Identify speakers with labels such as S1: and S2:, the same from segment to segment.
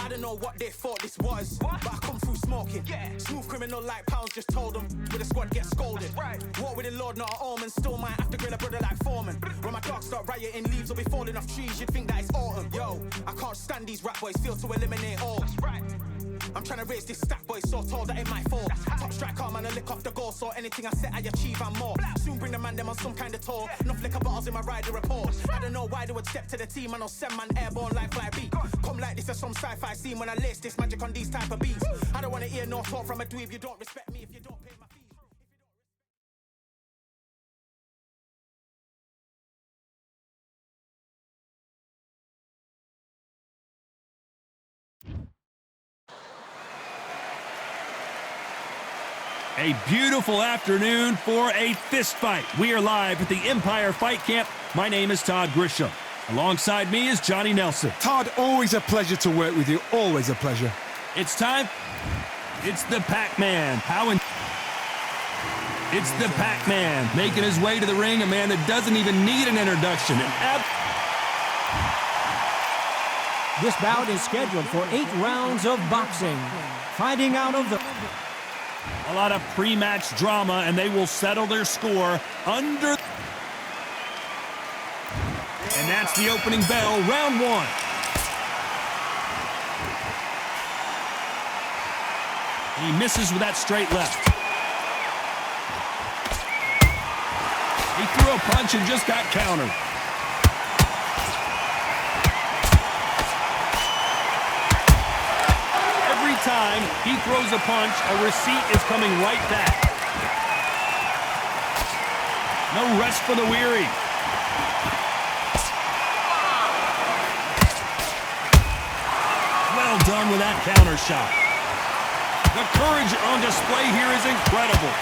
S1: I don't know what they thought this was, but I come through smoking. Smooth criminal like Pounds just told them, with a squad get scolded. Walk with the Lord, not an omen, still might have to grill a brother like Foreman. When my dogs start rioting, leaves will be falling off trees, you'd think that it's autumn. Yo, I can't stand these rap boys, feel to eliminate all. I'm trying to raise this stack, boy, so tall that it might fall. Top striker, man, I lick off the goal, so anything I set, I achieve and more. Soon bring the man them on some kind of tour. Enough liquor bottles in my rider report. I don't know why they would step to the team, and I'll send man airborne like fly beat. Come like this as some sci-fi scene when I lace this magic on these type of beats. I don't wanna hear no talk from a dweeb, you don't respect me if you don't pay my fees.
S2: A beautiful afternoon for a fist fight. We are live at the Empire Fight Camp. My name is Todd Grisham. Alongside me is Johnny Nelson.
S3: Todd, always a pleasure to work with you. Always a pleasure.
S2: It's time. It's the Pac-Man. It's the Pac-Man making his way to the ring, a man that doesn't even need an introduction.
S4: This bout is scheduled for 8 rounds of boxing. Fighting out of the...
S2: A lot of pre-match drama, and they will settle their score under... And that's the opening bell, round 1. He misses with that straight left. He threw a punch and just got countered. Every time he throws a punch, a receipt is coming right back. No rest for the weary. Well done with that counter shot. The courage on display here is incredible.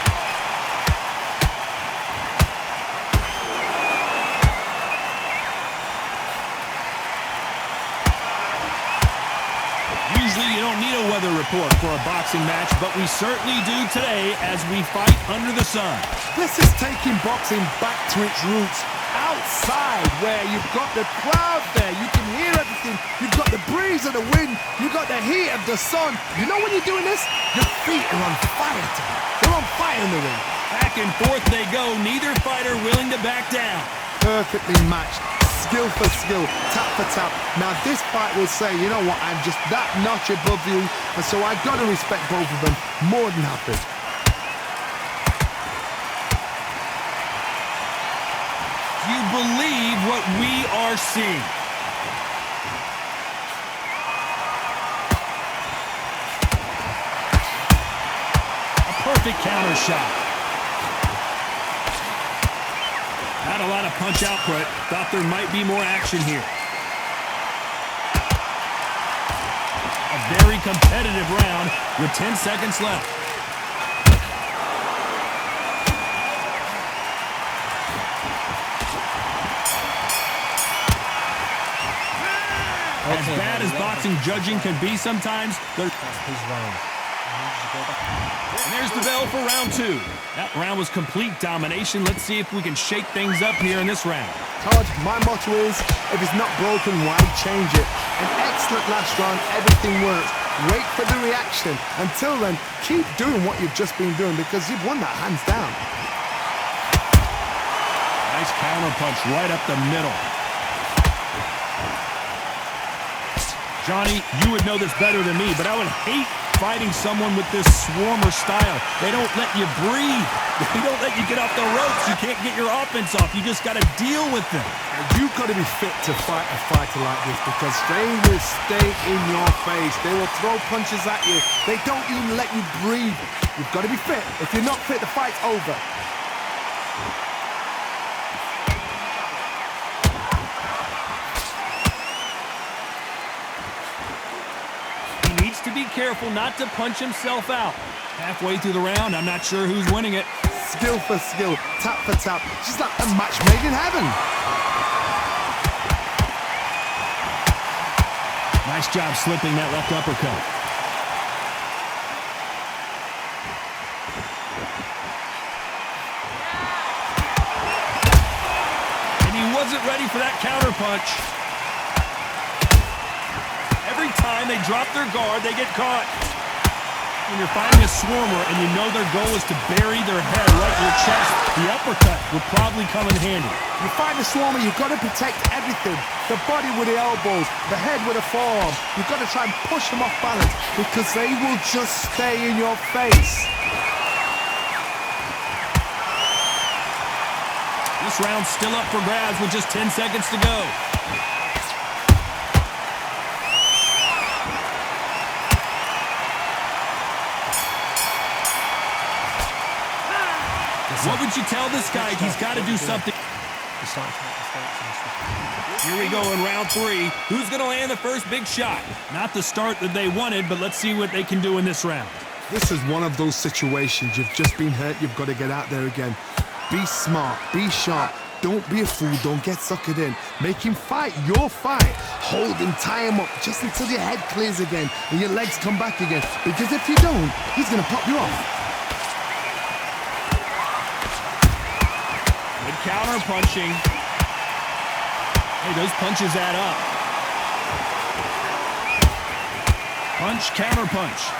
S2: Usually you don't need a weather report for a boxing match, but we certainly do today as we fight under the sun.
S3: This is taking boxing back to its roots. Outside, where you've got the crowd there, you can hear everything. You've got the breeze of the wind, you've got the heat of the sun. You know when you're doing this? Your feet are on fire today. They're on fire in the ring.
S2: Back and forth they go, neither fighter willing to back down.
S3: Perfectly matched. Skill for skill, tap for tap. Now this fight will say, you know what, I'm just that notch above you, and so I've got to respect both of them more than happy.
S2: Do you believe what we are seeing? A perfect counter shot. Not a lot of punch output. Thought there might be more action here. A very competitive round with 10 seconds left. As bad as boxing judging can be sometimes, and there's the bell for round 2. That round was complete domination. Let's see if we can shake things up here in this round.
S3: Todd, my motto is, if it's not broken, why change it? An excellent last round, everything works. Wait for the reaction. Until then, keep doing what you've just been doing because you've won that hands down.
S2: Nice counter punch right up the middle. Johnny, you would know this better than me, but I would hate fighting someone with this swarmer style. They don't let you breathe. They don't let you get off the ropes. You can't get your offense off. You just got to deal with them.
S3: You've got to be fit to fight a fighter like this because they will stay in your face. They will throw punches at you. They don't even let you breathe. You've got to be fit. If you're not fit, the fight's over.
S2: To be careful not to punch himself out. Halfway through the round, I'm not sure who's winning it.
S3: Skill for skill, tap for tap, just like a match made in heaven.
S2: Nice job slipping that left uppercut. And he wasn't ready for that counter punch. Every time they drop their guard, they get caught. When you're fighting a swarmer and you know their goal is to bury their head right in your chest, the uppercut will probably come in handy.
S3: You find the swarmer, you've got to protect everything. The body with the elbows, the head with the forearm. You've got to try and push them off balance because they will just stay in your face.
S2: This round's still up for grabs with just 10 seconds to go. What would you tell this guy? He's got to do something. Here we go in round 3. Who's going to land the first big shot? Not the start that they wanted, but let's see what they can do in this round.
S3: This is one of those situations. You've just been hurt. You've got to get out there again. Be smart. Be sharp. Don't be a fool. Don't get suckered in. Make him fight your fight. Hold him, tie him up just until your head clears again and your legs come back again. Because if you don't, he's going to pop you off.
S2: Counter punching. Hey, those punches add up. Punch, counter punch.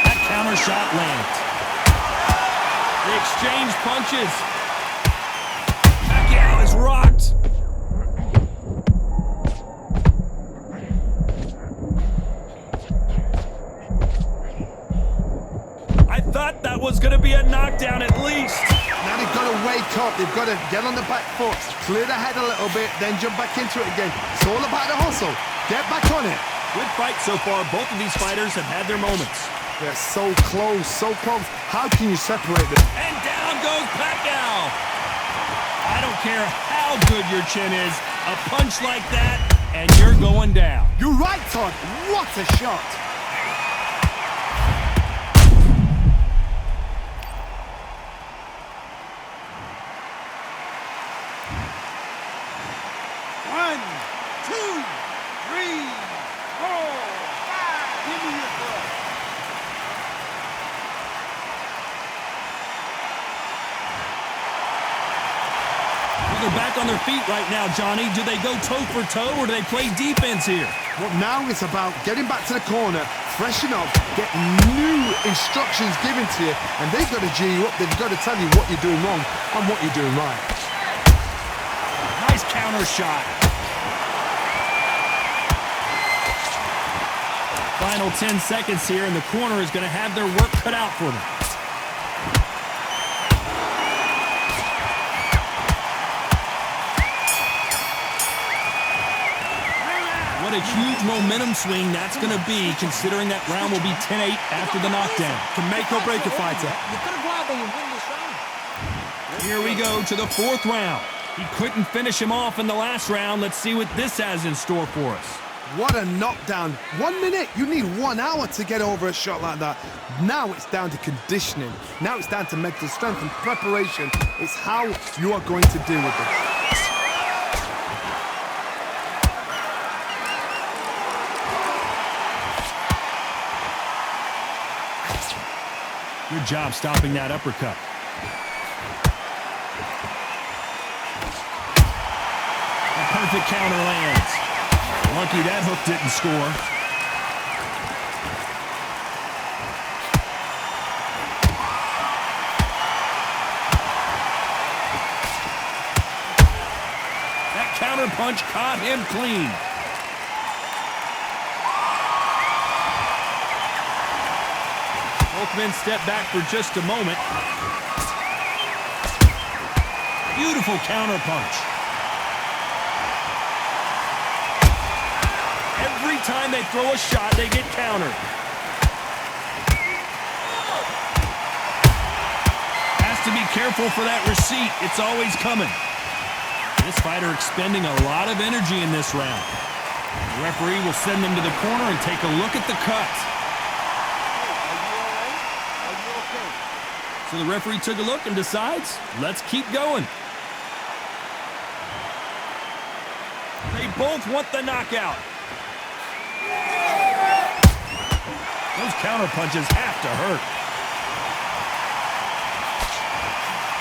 S2: That counter shot lands. They exchange punches. Pacquiao is rocked. I thought that was going to be a knockdown at least.
S3: Now they've got to wake up. They've got to get on the back foot, clear the head a little bit, then jump back into it again. It's all about the hustle. Get back on it.
S2: Good fight so far. Both of these fighters have had their moments.
S3: They're so close, so close. How can you separate them?
S2: And down goes Pacquiao. I don't care how good your chin is. A punch like that, and you're going down.
S3: You're right, Todd. What a shot.
S2: They're back on their feet right now, Johnny. Do they go toe for toe or do they play defense here?
S3: Well, now it's about getting back to the corner, freshen up, get new instructions given to you, and they've got to G you up. They've got to tell you what you're doing wrong and what you're doing right.
S2: Nice counter shot. Final 10 seconds here, and the corner is going to have their work cut out for them. What a huge momentum swing that's going to be, considering that round will be 10-8 after the knockdown.
S3: Can make or break a fighter.
S2: Here we go to the 4th round. He couldn't finish him off in the last round. Let's see what this has in store for us.
S3: What a knockdown. 1 minute, you need 1 hour to get over a shot like that. Now it's down to conditioning. Now it's down to mental strength and preparation. It's how you are going to deal with it.
S2: Good job stopping that uppercut. A perfect counter lands. Lucky that hook didn't score. That counter punch caught him clean. Both men step back for just a moment. Beautiful counter punch. Every time they throw a shot, they get countered. Has to be careful for that receipt. It's always coming. This fighter expending a lot of energy in this round. The referee will send them to the corner and take a look at the cut. So the referee took a look and decides, let's keep going. They both want the knockout. Those counter punches have to hurt.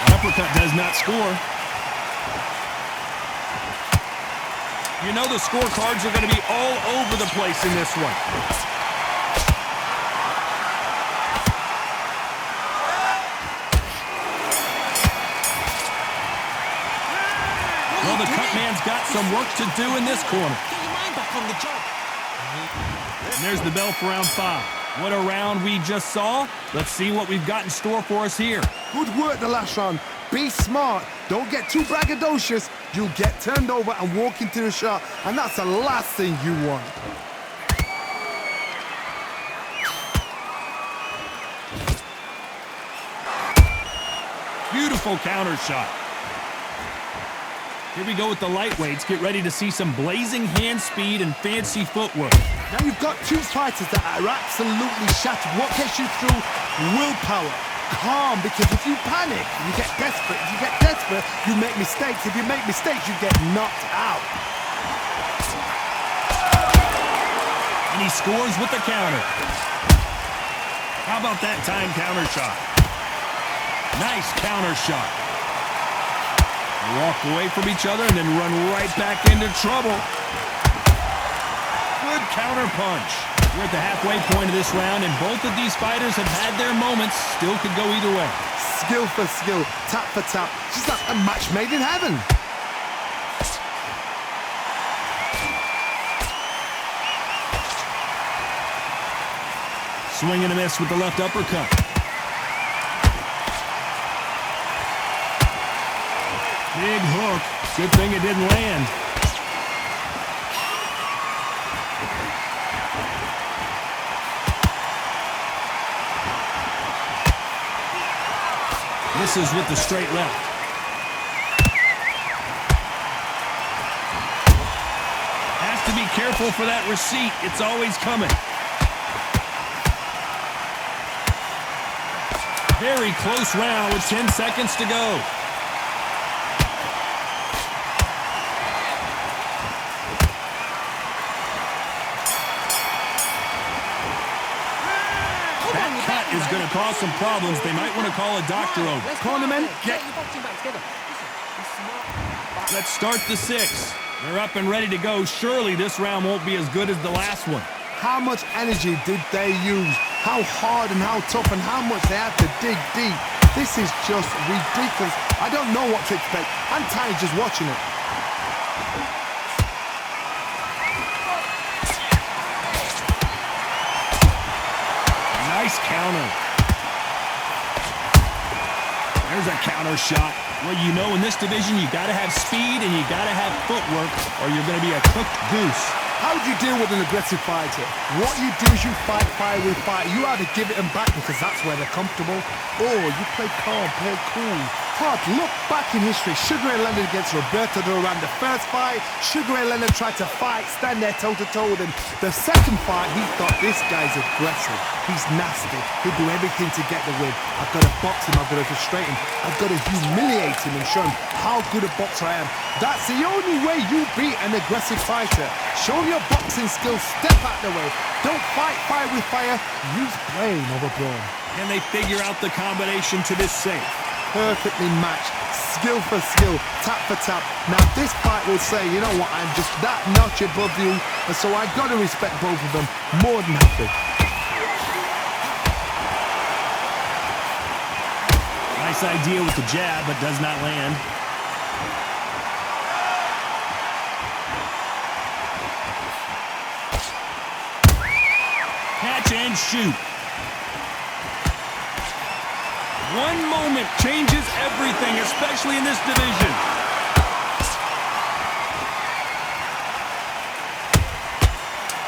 S2: An uppercut does not score. You know the scorecards are going to be all over the place in this one. Well, the cut man's got some work to do in this corner.
S5: Get your mind back on the job.
S2: And there's the bell for round 5. What a round we just saw. Let's see what we've got in store for us here.
S3: Good work the last round. Be smart. Don't get too braggadocious. You'll get turned over and walk into the shot, and that's the last thing you want.
S2: Beautiful counter shot. Here we go with the lightweights. Get ready to see some blazing hand speed and fancy footwork.
S3: Now you've got two fighters that are absolutely shattered. What gets you through? Willpower. Calm, because if you panic, you get desperate. If you get desperate, you make mistakes. If you make mistakes, you get knocked out.
S2: And he scores with the counter. How about that time counter shot? Nice counter shot. They walk away from each other and then run right back into trouble. Good counter punch. We're at the halfway point of this round, and both of these fighters have had their moments. Still could go either way.
S3: Skill for skill, tap for tap. Just like a match made in heaven.
S2: Swing and a miss with the left uppercut. Big hook. Good thing it didn't land. Misses with the straight left. Has to be careful for that receipt. It's always coming. Very close round with 10 seconds to go. Is going to cause some problems. They might want to call a doctor over.
S3: Cornermen, get...
S2: Let's start the 6. They're up and ready to go. Surely this round won't be as good as the last one.
S3: How much energy did they use? How hard and how tough and how much they had to dig deep. This is just ridiculous. I don't know what to expect. I'm tired just watching it.
S2: Nice counter. There's a counter shot. Well, you know, in this division, you got to have speed and you got to have footwork, or you're going to be a cooked goose.
S3: How do you deal with an aggressive fighter? What you do is you fight fire with fire. You either give it them back because that's where they're comfortable, or you play calm, play cool. Hard, look back in history. Sugar Ray Leonard against Roberto Duran. The first fight, Sugar Ray Leonard tried to fight, stand there toe-to-toe. Then the second fight, he thought, this guy's aggressive. He's nasty. He'll do everything to get the win. I've got to box him. I've got to frustrate him. I've got to humiliate him and show him how good a boxer I am. That's the only way you beat an aggressive fighter. Show your boxing skills. Step out the way. Don't fight fire with fire. Use brain over brawn.
S2: Can they figure out the combination to this safe?
S3: Perfectly matched, skill for skill, tap for tap. Now this fight will say, you know what, I'm just that notch above you, and so I got to respect both of them more than happy.
S2: Nice idea with the jab, but does not land. Catch and shoot. One moment changes everything, especially in this division.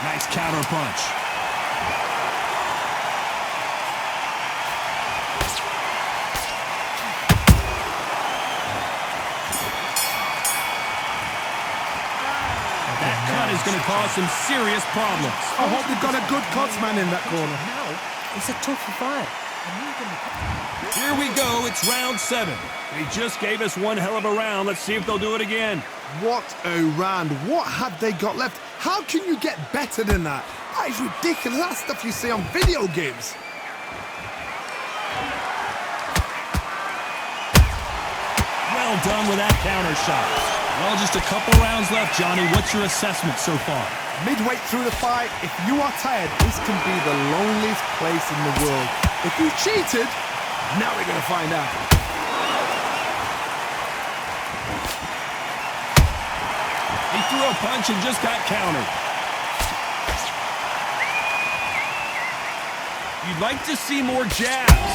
S2: Nice counter punch. That cut is going to cause some serious problems.
S3: I hope they've got a good cutsman in that corner.
S5: Now, it's a tough fight.
S2: Here we go, it's round 7. They just gave us one hell of a round. Let's see if they'll do it again.
S3: What a round. What have they got left? How can you get better than that? That is ridiculous. That's stuff you see on video games.
S2: Well done with that counter shot. Well, just a couple rounds left, Johnny. What's your assessment so far?
S3: Midway through the fight, if you are tired, this can be the loneliest place in the world. If you cheated, now we're going to find out.
S2: He threw a punch and just got countered. You'd like to see more jabs.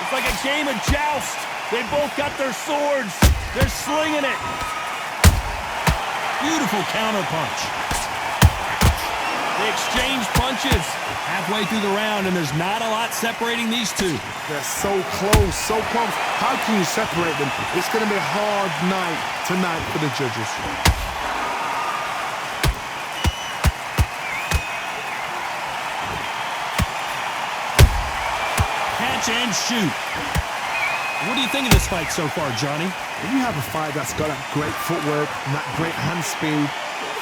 S2: It's like a game of joust. They both got their swords. They're slinging it. Beautiful counter punch. They exchange punches halfway through the round, and there's not a lot separating these two.
S3: They're so close, so close. How can you separate them? It's going to be a hard night tonight for the judges.
S2: Catch and shoot. What do you think of this fight so far, Johnny?
S3: When you have a fight that's got that great footwork and that great hand speed,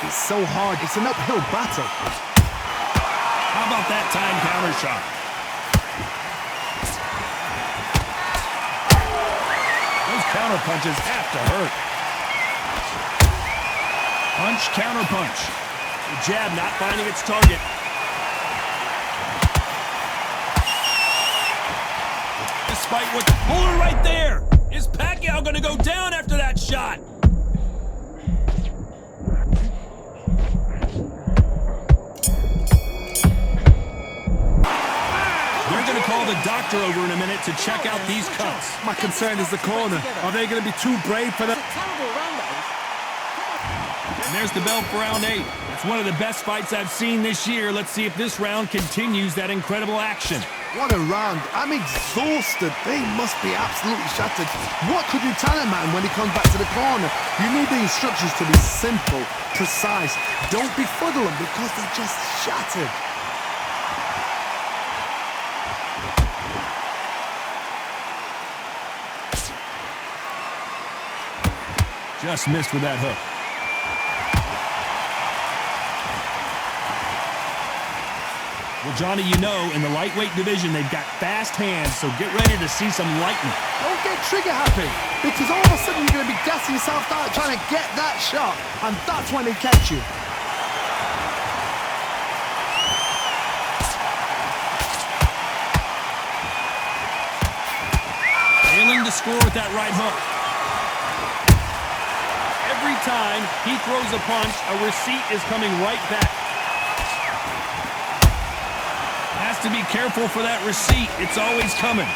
S3: it's so hard. It's an uphill battle.
S2: How about that time counter shot? Those counter punches have to hurt. Punch, counter punch. The jab not finding its target. Despite what... Hold it right there! Is Pacquiao going to go down after that shot? They're going to call the doctor over in a minute to check out these cuts.
S3: My concern is the corner. Are they going to be too brave for that?
S2: And there's the bell for round 8. It's one of the best fights I've seen this year. Let's see if this round continues that incredible action.
S3: What a round. I'm exhausted. They must be absolutely shattered. What could you tell a man when he comes back to the corner? You need the instructions to be simple, precise. Don't befuddle them because they're just shattered.
S2: Just missed with that hook. Well, Johnny, you know, in the lightweight division, they've got fast hands, so get ready to see some lightning.
S3: Don't get trigger happy, because all of a sudden you're going to be gassing yourself out trying to get that shot, and that's when they catch you.
S2: Failing to score with that right hook. Every time he throws a punch, a receipt is coming right back. Has to be careful for that receipt. It's always coming.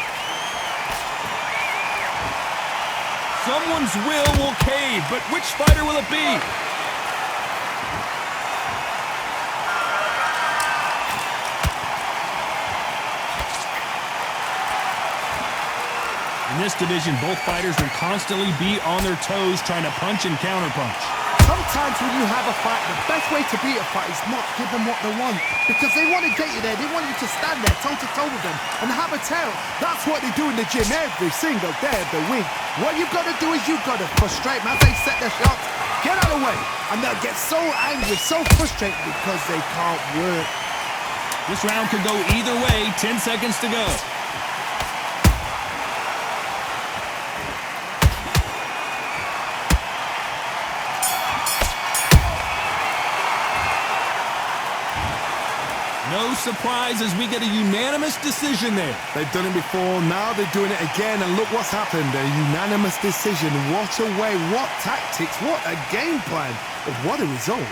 S2: Someone's will cave, but which fighter will it be? In this division, both fighters will constantly be on their toes trying to punch and counterpunch.
S3: Sometimes when you have a fight, the best way to beat a fight is not give them what they want. Because they want to get you there. They want you to stand there toe-to-toe with them and have a tell. That's what they do in the gym every single day of the week. What you've got to do is you've got to frustrate them as they set their shots. Get out of the way. And they'll get so angry, so frustrated because they can't work.
S2: This round could go either way. 10 seconds to go. No surprise as we get a unanimous decision there.
S3: They've done it before, now they're doing it again, and look what's happened. A unanimous decision. What a way, what tactics, what a game plan. But what a result.